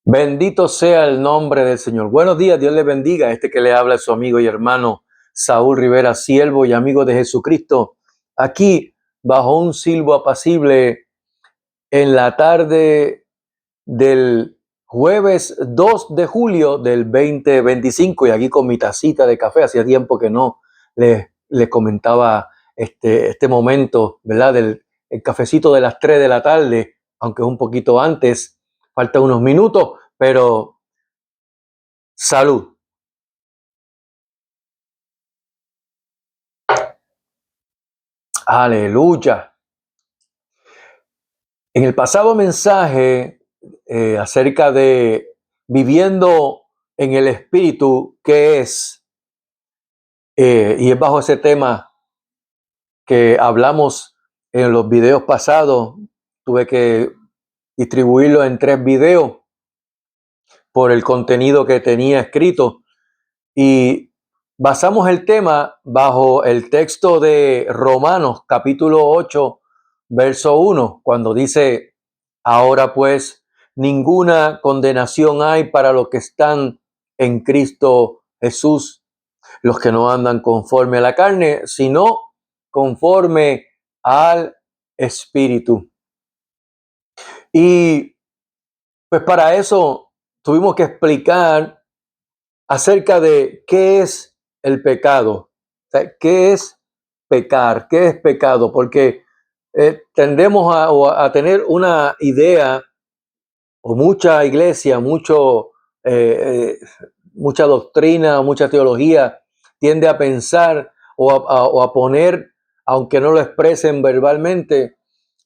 Bendito sea el nombre del Señor. Buenos días, Dios le bendiga. Este que le habla es su amigo y hermano Saúl Rivera, siervo y amigo de Jesucristo, aquí bajo un silbo apacible en la tarde del jueves 2 de julio del 2025 y aquí con mi tacita de café. Hacía tiempo que no le comentaba este momento, ¿verdad? El cafecito de las 3 de la tarde, aunque es un poquito antes, faltan unos minutos, pero salud. Aleluya. En el pasado mensaje acerca de viviendo en el Espíritu, ¿qué es? Y es bajo ese tema que hablamos en los videos pasados. Tuve que distribuirlo en 3 videos por el contenido que tenía escrito. Y basamos el tema bajo el texto de Romanos, capítulo 8, verso 1, cuando dice: ahora pues, ninguna condenación hay para los que están en Cristo Jesús, los que no andan conforme a la carne, sino conforme al Espíritu. Y pues para eso tuvimos que explicar acerca de qué es el pecado. O sea, ¿qué es pecar? ¿Qué es pecado? Porque tendemos a tener una idea, o mucha iglesia, mucha doctrina, mucha teología tiende a pensar o a poner, aunque no lo expresen verbalmente,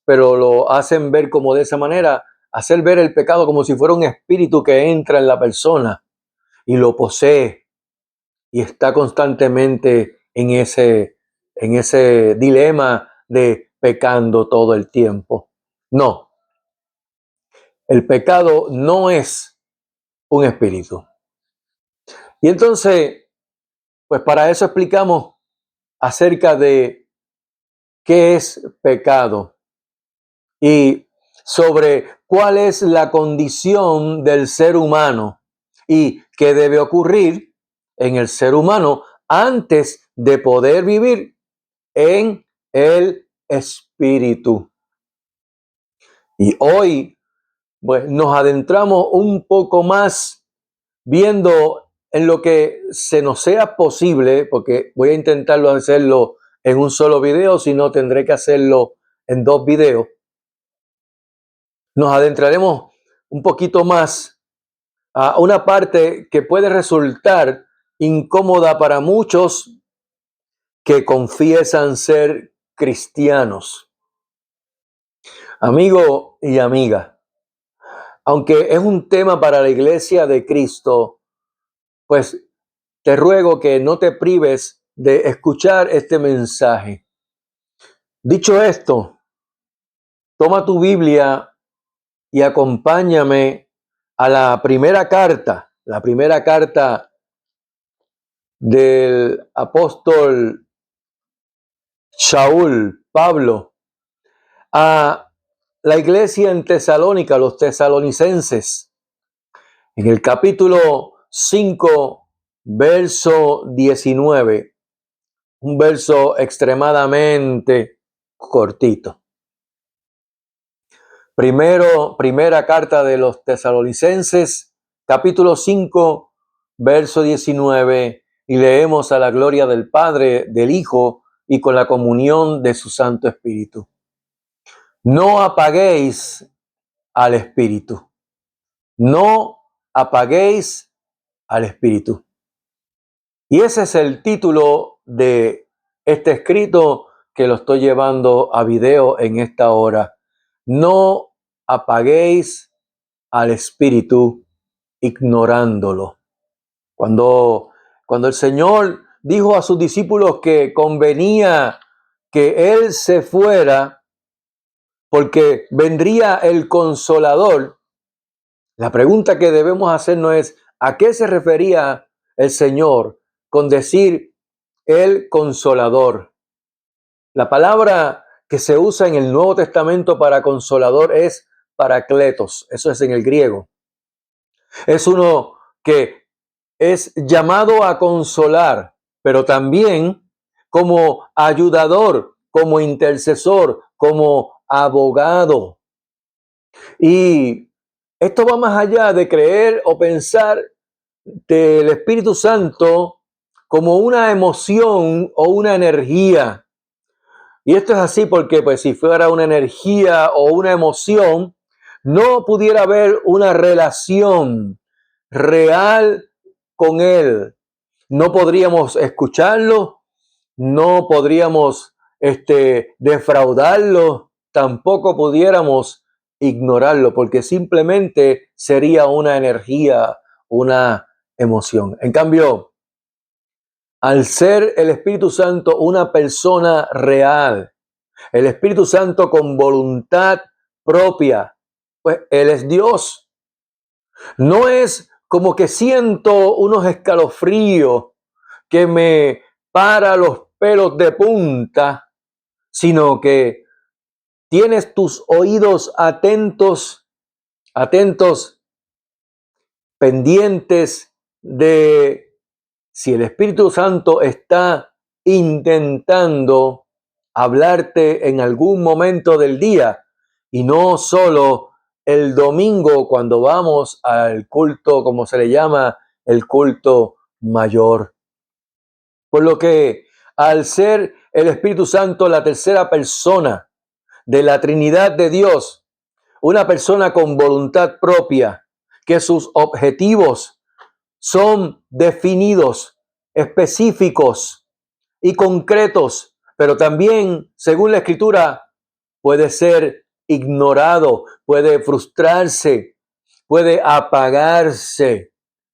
pero lo hacen ver como de esa manera, hacer ver el pecado como si fuera un espíritu que entra en la persona y lo posee y está constantemente en ese dilema de pecando todo el tiempo. No, el pecado no es un espíritu. Y entonces, pues para eso explicamos acerca de qué es pecado y sobre cuál es la condición del ser humano y qué debe ocurrir en el ser humano antes de poder vivir en el espíritu. Y hoy, pues, nos adentramos un poco más viendo en lo que se nos sea posible, porque voy a intentarlo hacerlo en un solo video, si no tendré que hacerlo en 2 videos. Nos adentraremos un poquito más a una parte que puede resultar incómoda para muchos que confiesan ser cristianos. Amigo y amiga, aunque es un tema para la iglesia de Cristo, pues te ruego que no te prives de escuchar este mensaje. Dicho esto, toma tu Biblia y acompáñame a la primera carta del apóstol Saúl, Pablo, a la iglesia en Tesalónica, los tesalonicenses, en el capítulo 5, verso 19, un verso extremadamente cortito. Primera carta de los tesalonicenses, capítulo 5, verso 19, y leemos: a la gloria del Padre, del Hijo y con la comunión de su Santo Espíritu. No apaguéis al Espíritu. No apaguéis al Espíritu. Y ese es el título de este escrito que lo estoy llevando a video en esta hora. No apaguéis al Espíritu ignorándolo. Cuando el Señor dijo a sus discípulos que convenía que Él se fuera porque vendría el Consolador, la pregunta que debemos hacernos es: ¿a qué se refería el Señor con decir el Consolador? La palabra que se usa en el Nuevo Testamento para consolador es parakletos, eso es en el griego. Es uno que es llamado a consolar, pero también como ayudador, como intercesor, como abogado. Y esto va más allá de creer o pensar del Espíritu Santo como una emoción o una energía. Y esto es así porque, pues, si fuera una energía o una emoción, no pudiera haber una relación real con Él. No podríamos escucharlo, no podríamos defraudarlo, tampoco pudiéramos ignorarlo, porque simplemente sería una energía, una emoción. En cambio, al ser el Espíritu Santo una persona real, el Espíritu Santo con voluntad propia, pues Él es Dios. No es como que siento unos escalofríos que me para los pelos de punta, sino que tienes tus oídos atentos, atentos, pendientes de si el Espíritu Santo está intentando hablarte en algún momento del día y no solo el domingo cuando vamos al culto, como se le llama, el culto mayor. Por lo que al ser el Espíritu Santo la tercera persona de la Trinidad de Dios, una persona con voluntad propia, que sus objetivos son definidos, específicos y concretos, pero también, según la Escritura, puede ser ignorado, puede frustrarse, puede apagarse.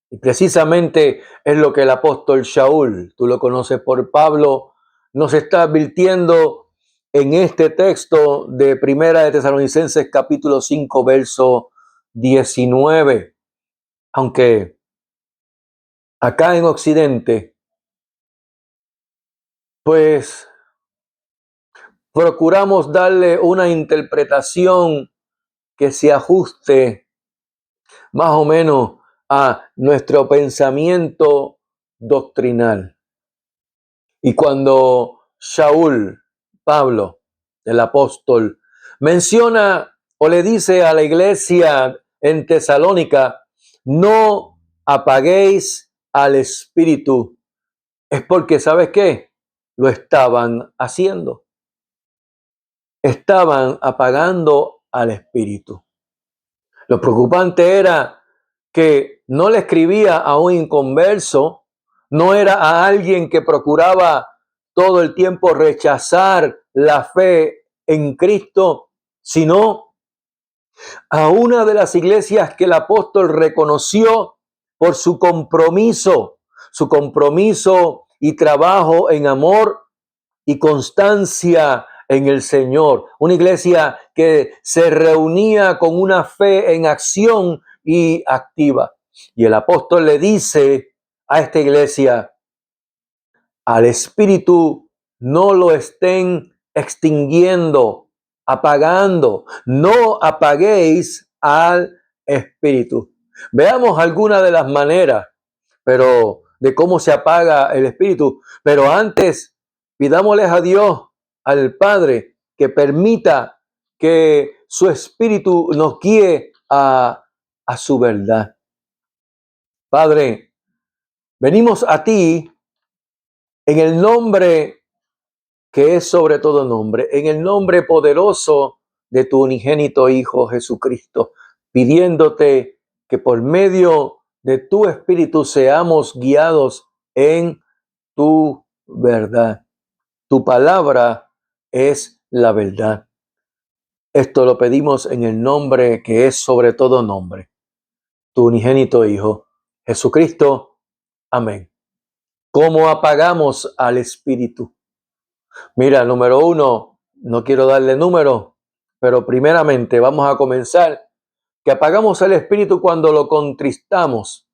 Y precisamente es lo que el apóstol Shaul, tú lo conoces por Pablo, nos está advirtiendo en este texto de Primera de Tesalonicenses capítulo 5, verso 19. Aunque acá en Occidente, pues procuramos darle una interpretación que se ajuste más o menos a nuestro pensamiento doctrinal. Y cuando Shaul, Pablo, el apóstol, menciona o le dice a la iglesia en Tesalónica, no apaguéis al espíritu, es porque, ¿sabes qué? Lo estaban haciendo. Estaban apagando al espíritu. Lo preocupante era que no le escribía a un inconverso, no era a alguien que procuraba todo el tiempo rechazar la fe en Cristo, sino a una de las iglesias que el apóstol reconoció por su compromiso y trabajo en amor y constancia en el Señor. Una iglesia que se reunía con una fe en acción y activa. Y el apóstol le dice a esta iglesia, al espíritu no lo estén extinguiendo, apagando. No apaguéis al espíritu. Veamos algunas de las maneras, pero de cómo se apaga el espíritu. Pero antes, pidámosles a Dios, al Padre, que permita que su espíritu nos guíe a su verdad. Padre, venimos a ti en el nombre que es sobre todo nombre, en el nombre poderoso de tu unigénito Hijo Jesucristo, pidiéndote que por medio de tu Espíritu seamos guiados en tu verdad. Tu palabra es la verdad. Esto lo pedimos en el nombre que es sobre todo nombre, tu unigénito Hijo, Jesucristo. Amén. ¿Cómo apagamos al Espíritu? Mira, número uno, no quiero darle número, pero primeramente vamos a comenzar que apagamos el espíritu cuando lo contristamos.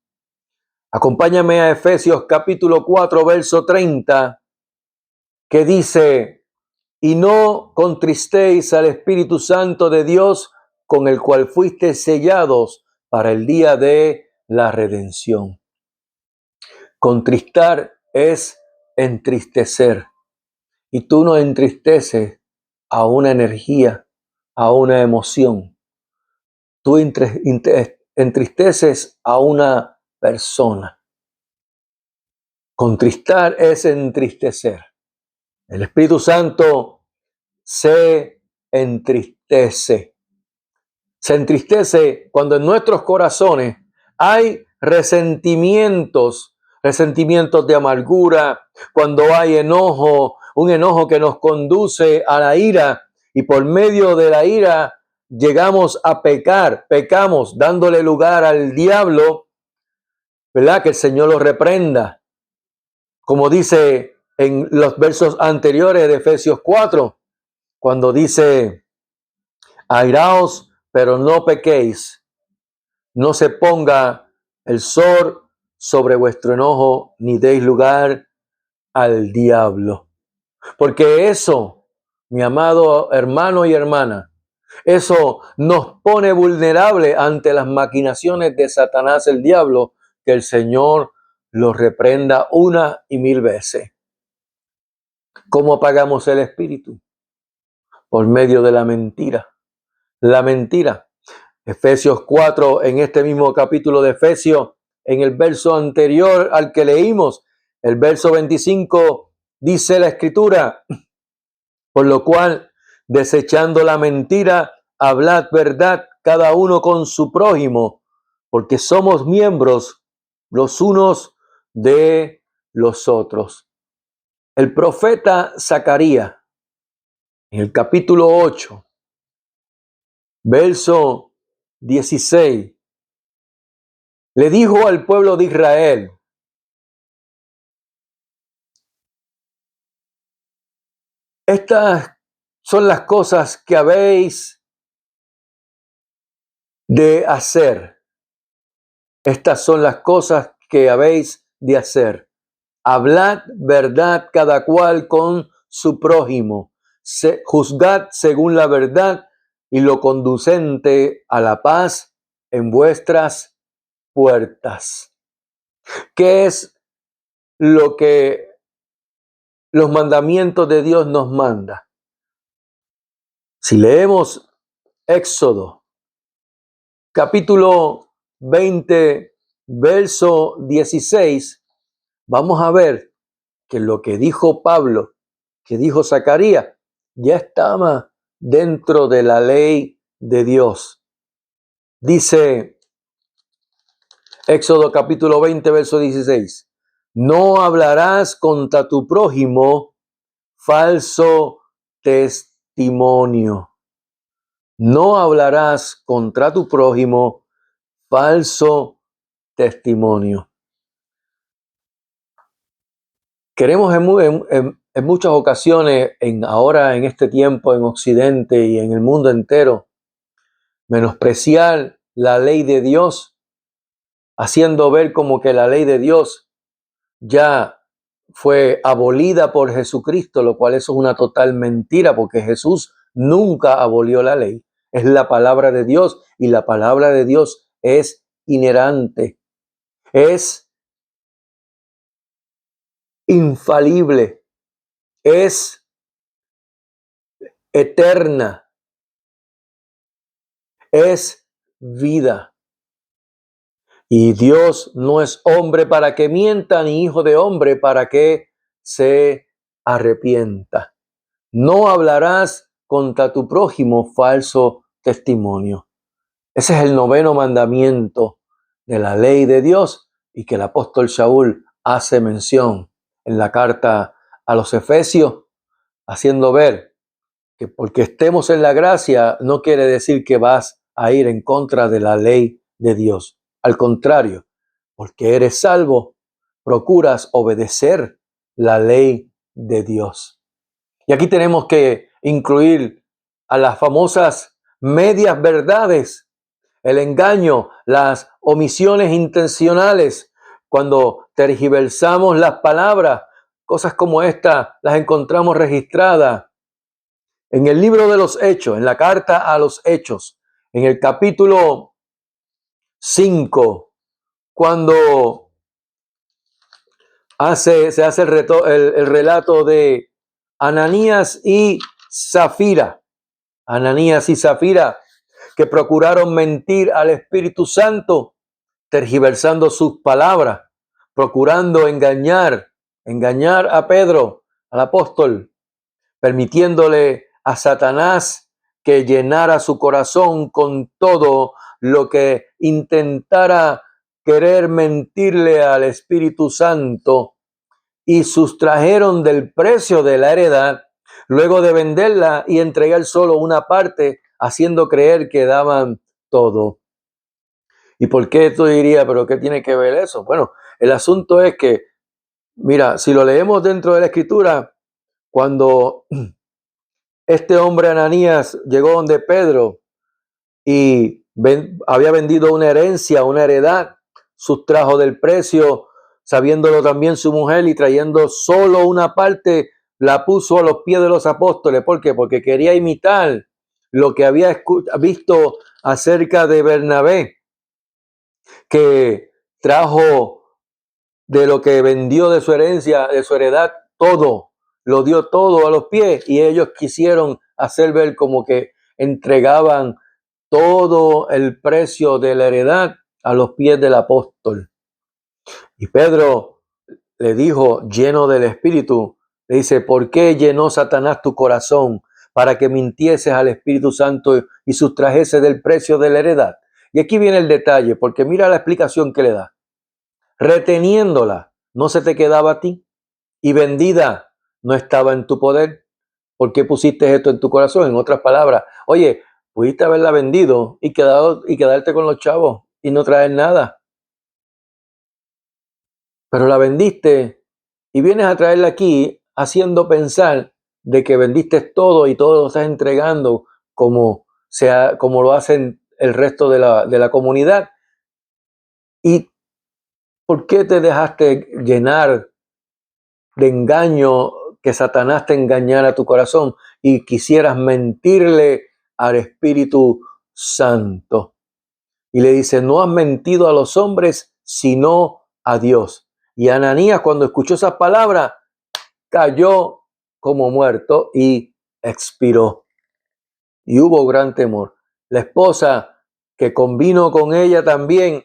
Acompáñame a Efesios capítulo 4, verso 30, que dice, y no contristéis al Espíritu Santo de Dios, con el cual fuisteis sellados para el día de la redención. Contristar es entristecer. Y tú no entristeces a una energía, a una emoción. Tú entristeces a una persona. Contristar es entristecer. El Espíritu Santo se entristece. Se entristece cuando en nuestros corazones hay resentimientos de amargura, cuando hay enojo, un enojo que nos conduce a la ira y por medio de la ira llegamos a pecamos dándole lugar al diablo, ¿verdad? Que el Señor lo reprenda. Como dice en los versos anteriores de Efesios 4, cuando dice, airaos, pero no pequéis, no se ponga el sol sobre vuestro enojo, ni deis lugar al diablo. Porque eso, mi amado hermano y hermana, eso nos pone vulnerable ante las maquinaciones de Satanás el diablo, que el Señor lo reprenda una y mil veces. ¿Cómo apagamos el espíritu? Por medio de la mentira. La mentira. Efesios 4, en este mismo capítulo de Efesios, en el verso anterior al que leímos, el verso 25, dice la Escritura, por lo cual, desechando la mentira, hablad verdad cada uno con su prójimo, porque somos miembros los unos de los otros. El profeta Zacarías, en el capítulo 8, verso 16, le dijo al pueblo de Israel, estas son las cosas que habéis de hacer. Estas son las cosas que habéis de hacer. Hablad verdad cada cual con su prójimo. Juzgad según la verdad y lo conducente a la paz en vuestras puertas. ¿Qué es lo que los mandamientos de Dios nos manda? Si leemos Éxodo, capítulo 20, verso 16, vamos a ver que lo que dijo Pablo, que dijo Zacarías, ya estaba dentro de la ley de Dios. Dice Éxodo capítulo 20, verso 16, no hablarás contra tu prójimo falso testimonio. No hablarás contra tu prójimo falso testimonio. Queremos en muchas ocasiones, ahora en este tiempo en Occidente y en el mundo entero, menospreciar la ley de Dios, haciendo ver como que la ley de Dios ya fue abolida por Jesucristo, lo cual eso es una total mentira, porque Jesús nunca abolió la ley. Es la palabra de Dios y la palabra de Dios es inherente, es infalible, es eterna, es vida. Y Dios no es hombre para que mienta, ni hijo de hombre para que se arrepienta. No hablarás contra tu prójimo falso testimonio. Ese es el 9º mandamiento de la ley de Dios y que el apóstol Saúl hace mención en la carta a los Efesios, haciendo ver que porque estemos en la gracia no quiere decir que vas a ir en contra de la ley de Dios. Al contrario, porque eres salvo, procuras obedecer la ley de Dios. Y aquí tenemos que incluir a las famosas medias verdades, el engaño, las omisiones intencionales, cuando tergiversamos las palabras. Cosas como esta las encontramos registradas en el libro de los Hechos, en la carta a los Hechos, en el capítulo 5, cuando se hace el relato de Ananías y Zafira. Ananías y Zafira, que procuraron mentir al Espíritu Santo, tergiversando sus palabras, procurando engañar a Pedro, al apóstol, permitiéndole a Satanás que llenara su corazón con todo lo que intentara querer mentirle al Espíritu Santo, y sustrajeron del precio de la heredad, luego de venderla y entregar solo una parte, haciendo creer que daban todo. ¿Y por qué tú dirías, pero qué tiene que ver eso? Bueno, el asunto es que, mira, si lo leemos dentro de la Escritura, cuando este hombre Ananías llegó donde Pedro y había vendido una herencia, una heredad, sustrajo del precio, sabiéndolo también su mujer, y trayendo solo una parte, la puso a los pies de los apóstoles. ¿Por qué? Porque quería imitar lo que había visto acerca de Bernabé, que trajo de lo que vendió de su herencia, de su heredad, todo, lo dio todo a los pies, y ellos quisieron hacer ver como que entregaban todo el precio de la heredad a los pies del apóstol. Y Pedro le dijo, lleno del Espíritu, le dice, ¿por qué llenó Satanás tu corazón para que mintieses al Espíritu Santo y sustrajeses del precio de la heredad? Y aquí viene el detalle, porque mira la explicación que le da. Reteniéndola, no se te quedaba a ti, y vendida, no estaba en tu poder. ¿Por qué pusiste esto en tu corazón? En otras palabras, oye, pudiste haberla vendido y quedarte con los chavos y no traer nada. Pero la vendiste y vienes a traerla aquí haciendo pensar de que vendiste todo y todo lo estás entregando como lo hacen el resto de la comunidad. ¿Y por qué te dejaste llenar de engaño, que Satanás te engañara tu corazón y quisieras mentirle al Espíritu Santo? Y le dice, no has mentido a los hombres, sino a Dios. Y Ananías, cuando escuchó esas palabras, cayó como muerto y expiró. Y hubo gran temor. La esposa, que convino con ella también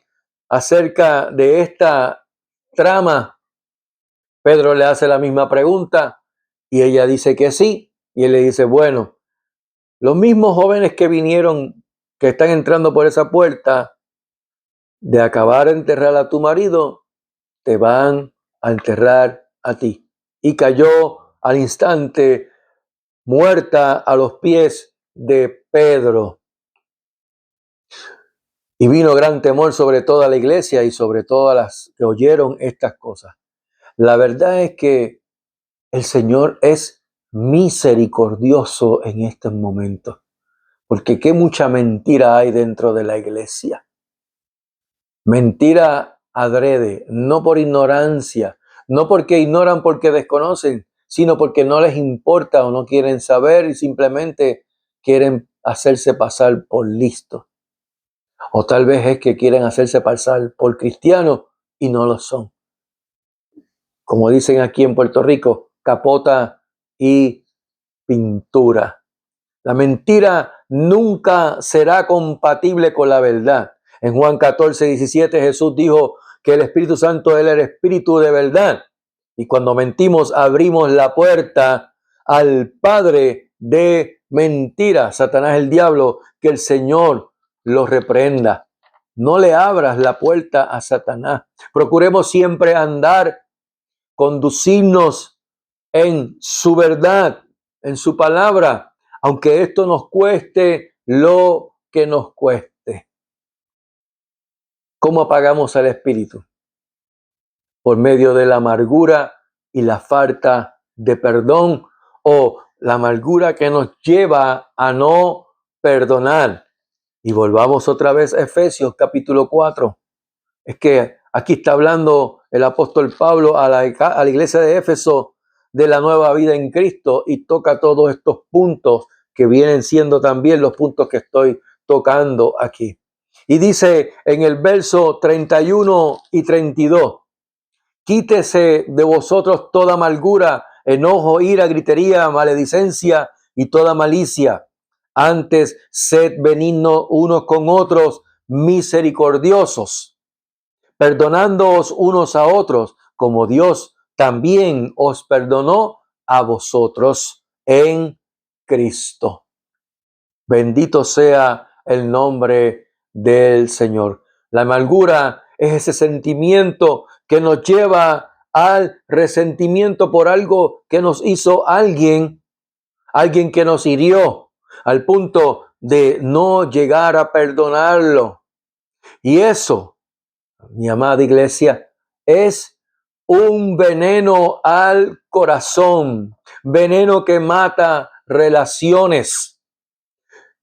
acerca de esta trama, Pedro le hace la misma pregunta y ella dice que sí. Y él le dice, bueno, los mismos jóvenes que vinieron, que están entrando por esa puerta, de acabar de enterrar a tu marido, te van a enterrar a ti. Y cayó al instante muerta a los pies de Pedro. Y vino gran temor sobre toda la iglesia y sobre todas las que oyeron estas cosas. La verdad es que el Señor es misericordioso en estos momentos, porque qué mucha mentira hay dentro de la iglesia. Mentira adrede, no por ignorancia, no porque ignoran porque desconocen, sino porque no les importa o no quieren saber y simplemente quieren hacerse pasar por listos. O tal vez es que quieren hacerse pasar por cristianos y no lo son. Como dicen aquí en Puerto Rico, capota y pintura. La mentira nunca será compatible con la verdad. En Juan 14:17 Jesús dijo que el Espíritu Santo es el Espíritu de verdad. Y cuando mentimos abrimos la puerta al padre de mentira, Satanás el diablo, que el Señor lo reprenda. No le abras la puerta a Satanás. Procuremos siempre conducirnos en su verdad, en su palabra, aunque esto nos cueste lo que nos cueste. ¿Cómo apagamos al espíritu? Por medio de la amargura y la falta de perdón, o la amargura que nos lleva a no perdonar. Y volvamos otra vez a Efesios capítulo 4. Es que aquí está hablando el apóstol Pablo a la iglesia de Éfeso de la nueva vida en Cristo, y toca todos estos puntos que vienen siendo también los puntos que estoy tocando aquí. Y dice en el verso 31 y 32, quítese de vosotros toda amargura, enojo, ira, gritería, maledicencia y toda malicia. Antes, sed benignos unos con otros, misericordiosos, perdonándoos unos a otros, como Dios también os perdonó a vosotros en Cristo. Bendito sea el nombre del Señor. La amargura es ese sentimiento que nos lleva al resentimiento por algo que nos hizo alguien que nos hirió, al punto de no llegar a perdonarlo. Y eso, mi amada iglesia, es un veneno al corazón, veneno que mata relaciones,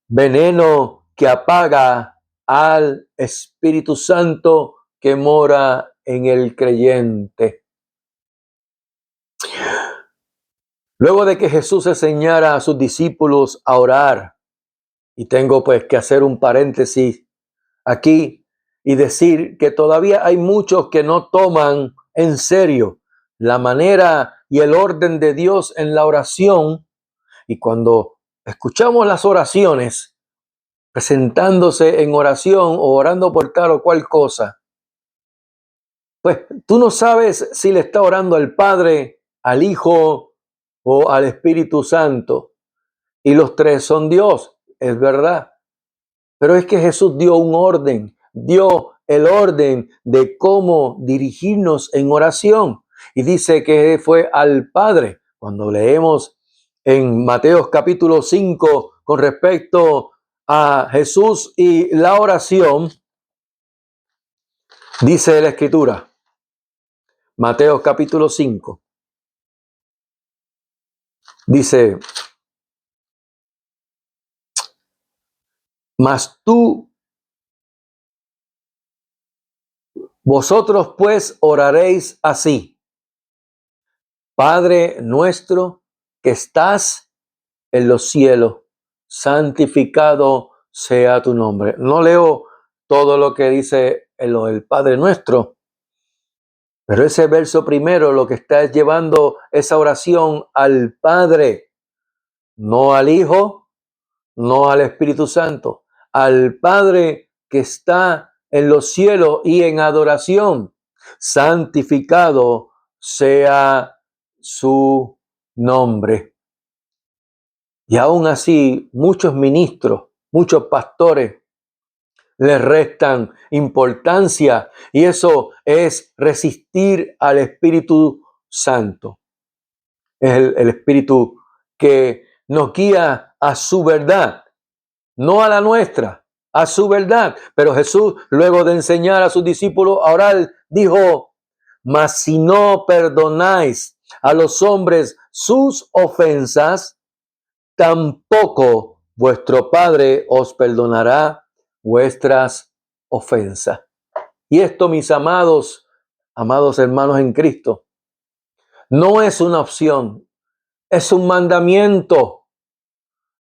veneno que apaga al Espíritu Santo que mora en el creyente. Luego de que Jesús enseñara a sus discípulos a orar, y tengo pues que hacer un paréntesis aquí y decir que todavía hay muchos que no toman en serio la manera y el orden de Dios en la oración, y cuando escuchamos las oraciones, presentándose en oración o orando por tal o cual cosa, pues tú no sabes si le está orando al Padre, al Hijo o al Espíritu Santo. Y los tres son Dios, es verdad. Pero es que Jesús dio un orden, dio el orden de cómo dirigirnos en oración. Y dice que fue al Padre. Cuando leemos en Mateo capítulo 5 con respecto a Jesús y la oración, dice la Escritura, Mateo capítulo 5, dice, mas vosotros pues oraréis así: Padre nuestro que estás en los cielos, santificado sea tu nombre. No leo todo lo que dice el Padre nuestro, pero ese verso primero lo que está es llevando esa oración al Padre, no al Hijo, no al Espíritu Santo, al Padre que está en los cielos y en adoración. Santificado sea su nombre. Y aún así, muchos ministros, muchos pastores le restan importancia, y eso es resistir al Espíritu Santo. Es el Espíritu que nos guía a su verdad, no a la nuestra, a su verdad. Pero Jesús, luego de enseñar a sus discípulos a orar, dijo: mas si no perdonáis a los hombres sus ofensas, tampoco vuestro Padre os perdonará vuestras ofensas. Y esto, mis amados hermanos en Cristo, no es una opción, es un mandamiento.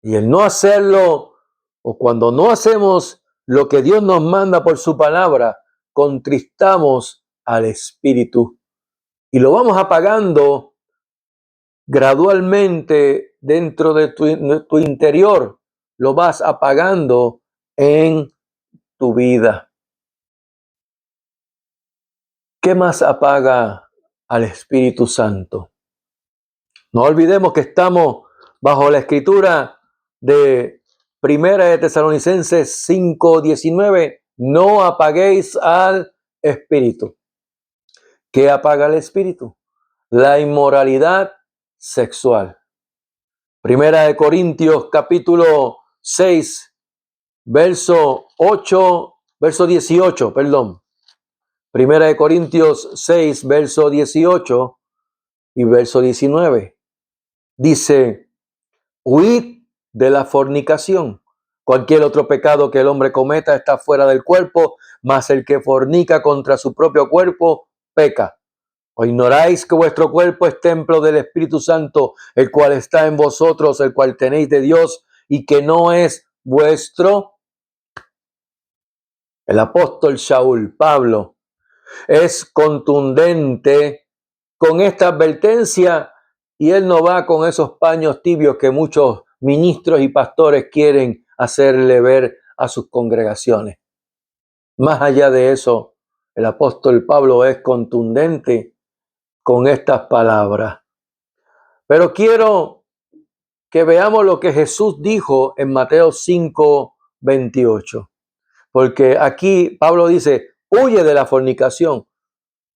Y el no hacerlo, o cuando no hacemos lo que Dios nos manda por su palabra, contristamos al Espíritu. Y lo vamos apagando gradualmente dentro de tu interior, lo vas apagando en tu vida. ¿Qué más apaga al Espíritu Santo? No olvidemos que estamos bajo la escritura de Primera de Tesalonicenses 5:19. No apaguéis al Espíritu. ¿Qué apaga el Espíritu? La inmoralidad sexual. Primera de Corintios capítulo 6, verso 18, perdón. Primera de Corintios 6, verso 18 y verso 19. Dice: huid de la fornicación. Cualquier otro pecado que el hombre cometa está fuera del cuerpo, mas el que fornica contra su propio cuerpo peca. ¿O ignoráis que vuestro cuerpo es templo del Espíritu Santo, el cual está en vosotros, el cual tenéis de Dios, y que no es vuestro? El apóstol Saúl, Pablo, es contundente con esta advertencia y él no va con esos paños tibios que muchos ministros y pastores quieren hacerle ver a sus congregaciones. Más allá de eso, el apóstol Pablo es contundente con estas palabras. Pero quiero que veamos lo que Jesús dijo en Mateo 5:28. Porque aquí Pablo dice, huye de la fornicación.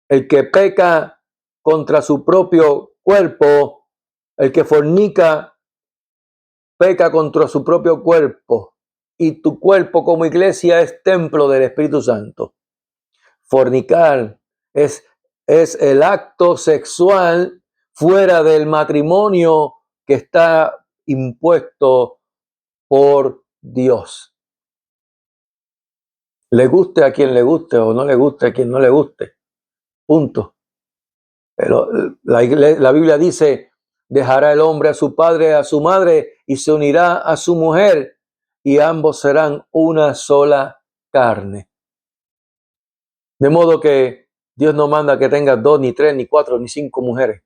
El que peca contra su propio cuerpo, el que fornica, peca contra su propio cuerpo. Y tu cuerpo como iglesia es templo del Espíritu Santo. Fornicar es el acto sexual fuera del matrimonio que está impuesto por Dios. Le guste a quien le guste o no le guste a quien no le guste. Punto. Pero la Biblia dice, dejará el hombre a su padre, a su madre y se unirá a su mujer y ambos serán una sola carne. De modo que Dios no manda que tengas 2, ni 3, ni 4, ni 5 mujeres.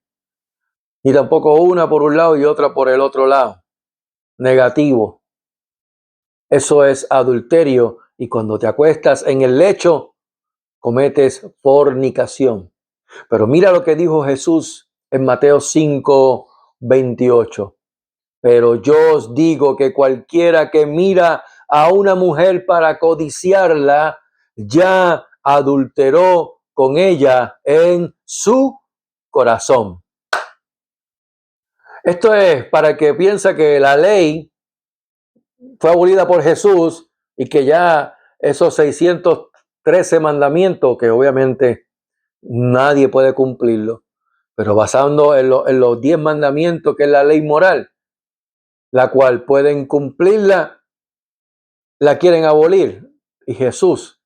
Ni tampoco una por un lado y otra por el otro lado. Negativo. Eso es adulterio y cuando te acuestas en el lecho, cometes fornicación. Pero mira lo que dijo Jesús en Mateo 5:28. Pero yo os digo que cualquiera que mira a una mujer para codiciarla, ya adulteró con ella en su corazón. Esto es para que piensa que la ley fue abolida por Jesús y que ya esos 613 mandamientos, que obviamente nadie puede cumplirlo, pero basando en los 10 mandamientos, que es la ley moral, la cual pueden cumplirla, la quieren abolir. Y Jesús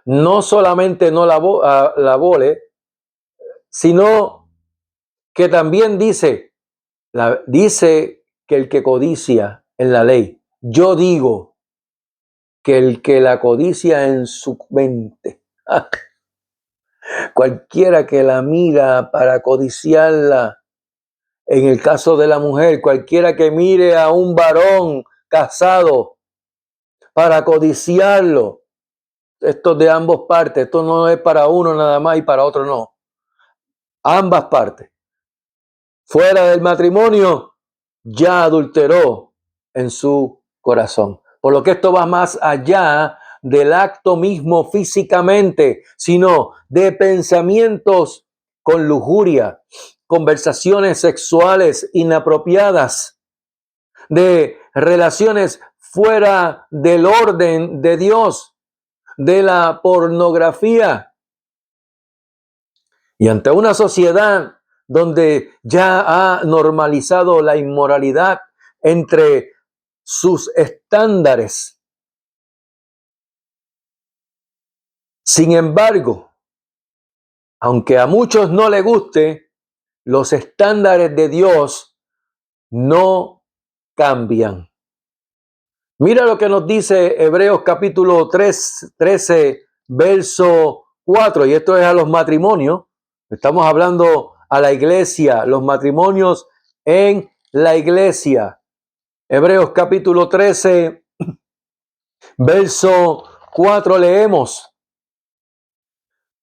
no solamente no la abole, sino que también dice que el que codicia en la ley, yo digo que el que la codicia en su mente, cualquiera que la mira para codiciarla, en el caso de la mujer, cualquiera que mire a un varón casado para codiciarlo, esto es de ambas partes, esto no es para uno nada más y para otro no, ambas partes. Fuera del matrimonio, ya adulteró en su corazón. Por lo que esto va más allá del acto mismo físicamente, sino de pensamientos con lujuria, conversaciones sexuales inapropiadas, de relaciones fuera del orden de Dios, de la pornografía. Y ante una sociedad donde ya ha normalizado la inmoralidad entre sus estándares. Sin embargo, aunque a muchos no les guste, los estándares de Dios no cambian. Mira lo que nos dice Hebreos capítulo 13, verso 4, y esto es a los matrimonios. Estamos hablando a la iglesia, los matrimonios en la iglesia. Hebreos capítulo 13, verso 4 leemos.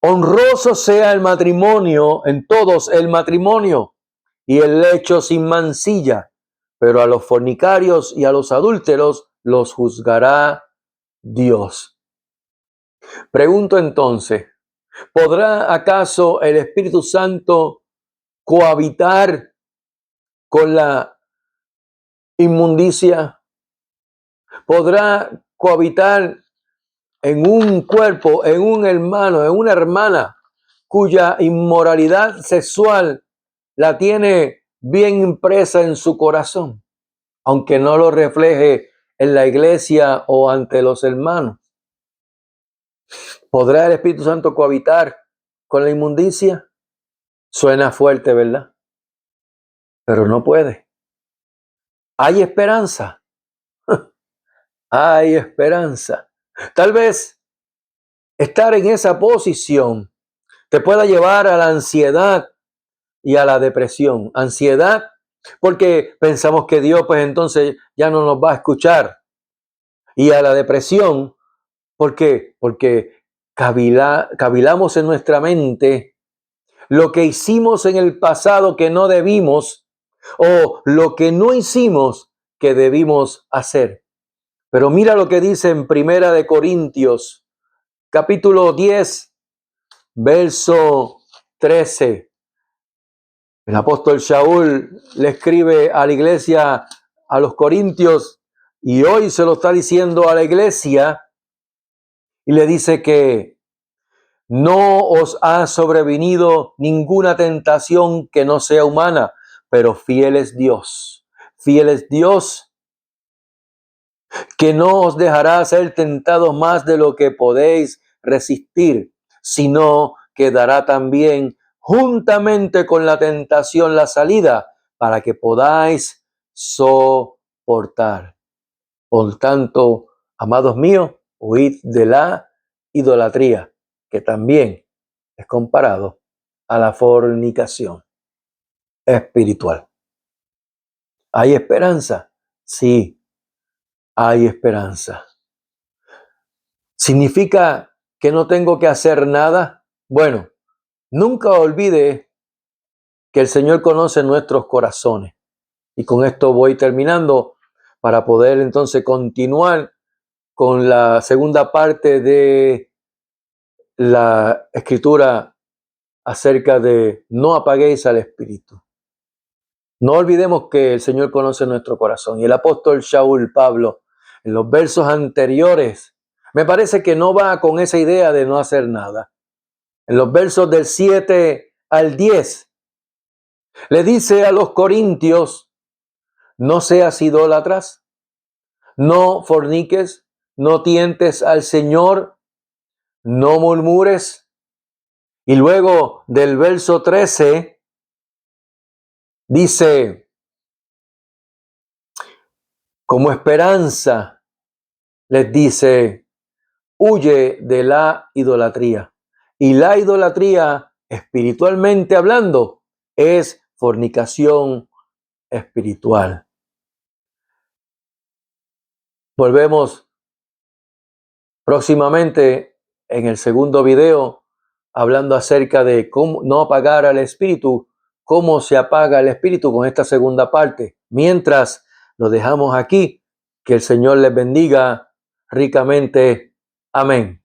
Honroso sea el matrimonio, en todos el matrimonio, y el lecho sin mancilla, pero a los fornicarios y a los adúlteros los juzgará Dios. Pregunto entonces, ¿podrá acaso el Espíritu Santo cohabitar con la inmundicia? ¿Podrá cohabitar en un cuerpo, en un hermano, en una hermana cuya inmoralidad sexual la tiene bien impresa en su corazón, aunque no lo refleje en la iglesia o ante los hermanos? ¿Podrá el Espíritu Santo cohabitar con la inmundicia? Suena fuerte, ¿verdad? Pero no puede. Hay esperanza. Hay esperanza. Tal vez estar en esa posición te pueda llevar a la ansiedad y a la depresión. Ansiedad porque pensamos que Dios pues entonces ya no nos va a escuchar. Y a la depresión, ¿por qué? Porque cavilamos en nuestra mente lo que hicimos en el pasado que no debimos o lo que no hicimos que debimos hacer. Pero mira lo que dice en Primera de Corintios, capítulo 10, verso 13. El apóstol Shaul le escribe a la iglesia, a los corintios, y hoy se lo está diciendo a la iglesia, y le dice que no os ha sobrevenido ninguna tentación que no sea humana, pero fiel es Dios. Fiel es Dios, que no os dejará ser tentados más de lo que podéis resistir, sino que dará también juntamente con la tentación la salida para que podáis soportar. Por tanto, amados míos, huid de la idolatría, que también es comparado a la fornicación espiritual. ¿Hay esperanza? Sí, hay esperanza. ¿Significa que no tengo que hacer nada? Bueno, nunca olvide que el Señor conoce nuestros corazones. Y con esto voy terminando para poder entonces continuar con la segunda parte de la escritura acerca de no apaguéis al Espíritu. No olvidemos que el Señor conoce nuestro corazón. Y el apóstol Shaul, Pablo, en los versos anteriores, me parece que no va con esa idea de no hacer nada. En los versos del 7 al 10, le dice a los corintios, no seas idólatras, no forniques, no tientes al Señor, no murmures. Y luego del verso 13, dice, como esperanza, les dice, huye de la idolatría. Y la idolatría, espiritualmente hablando, es fornicación espiritual. Volvemos próximamente en el segundo video hablando acerca de cómo no apagar al espíritu, cómo se apaga el espíritu con esta segunda parte. Mientras lo dejamos aquí, que el Señor les bendiga ricamente. Amén.